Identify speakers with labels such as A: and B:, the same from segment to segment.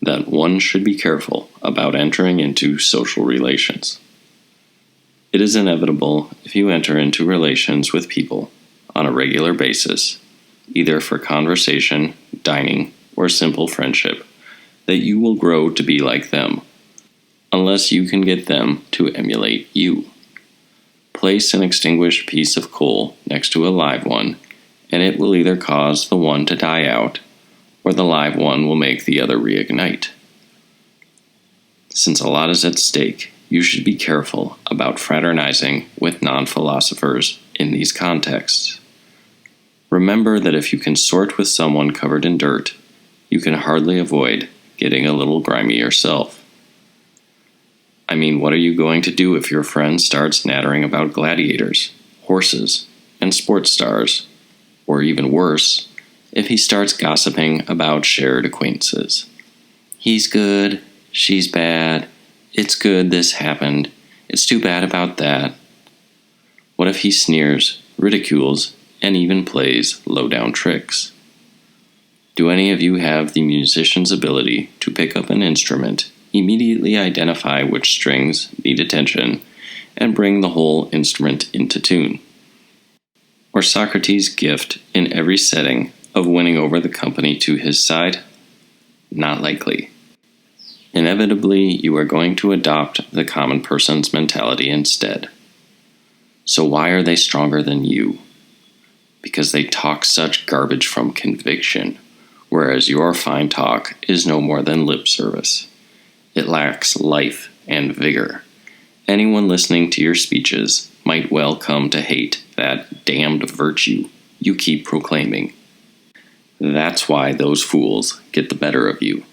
A: that one should be careful about entering into social relations. It is inevitable if you enter into relations with people on a regular basis, either for conversation, dining, or simple friendship, that you will grow to be like them, unless you can get them to emulate you. Place an extinguished piece of coal next to a live one, and it will either cause the one to die out, or the live one will make the other reignite. Since a lot is at stake, you should be careful about fraternizing with non-philosophers in these contexts. Remember that if you consort with someone covered in dirt, you can hardly avoid getting a little grimy yourself. I mean, what are you going to do if your friend starts nattering about gladiators, horses, and sports stars? Or even worse, if he starts gossiping about shared acquaintances. He's good, she's bad, it's good this happened, it's too bad about that. What if he sneers, ridicules, and even plays low-down tricks? Do any of you have the musician's ability to pick up an instrument, immediately identify which strings need attention, and bring the whole instrument into tune? Or Socrates' gift in every setting of winning over the company to his side? Not likely. Inevitably, you are going to adopt the common person's mentality instead. So why are they stronger than you? Because they talk such garbage from conviction, whereas your fine talk is no more than lip service. It lacks life and vigor. Anyone listening to your speeches might well come to hate that damned virtue you keep proclaiming. That's why those fools get the better of you.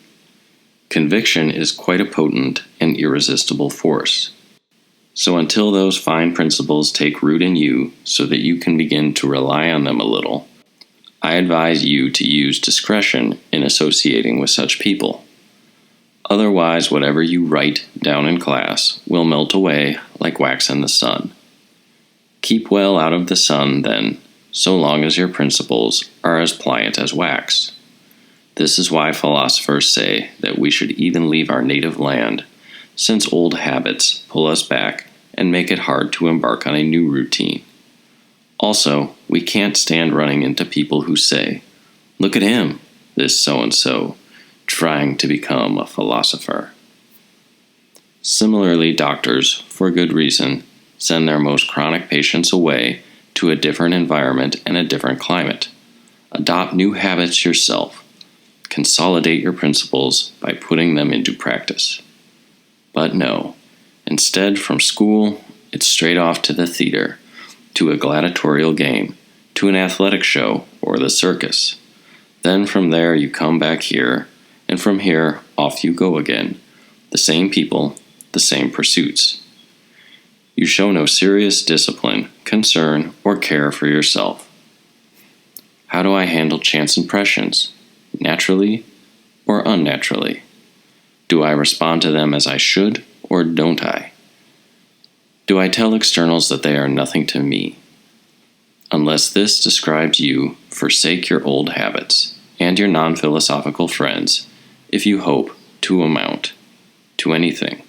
A: Conviction is quite a potent and irresistible force. So until those fine principles take root in you so that you can begin to rely on them a little, I advise you to use discretion in associating with such people. Otherwise, whatever you write down in class will melt away like wax in the sun. Keep well out of the sun, then, so long as your principles are as pliant as wax. This is why philosophers say that we should even leave our native land, since old habits pull us back and make it hard to embark on a new routine. Also, we can't stand running into people who say, "Look at him, this so-and-so, trying to become a philosopher." Similarly, doctors, for good reason, send their most chronic patients away to a different environment and a different climate. Adopt new habits yourself. Consolidate your principles by putting them into practice. But no, instead from school, it's straight off to the theater, to a gladiatorial game, to an athletic show, or the circus. Then from there you come back here, and from here off you go again. The same people, the same pursuits. You show no serious discipline, concern, or care for yourself. How do I handle chance impressions? Naturally or unnaturally? Do I respond to them as I should, or don't I? Do I tell externals that they are nothing to me? Unless this describes you, forsake your old habits and your non-philosophical friends if you hope to amount to anything.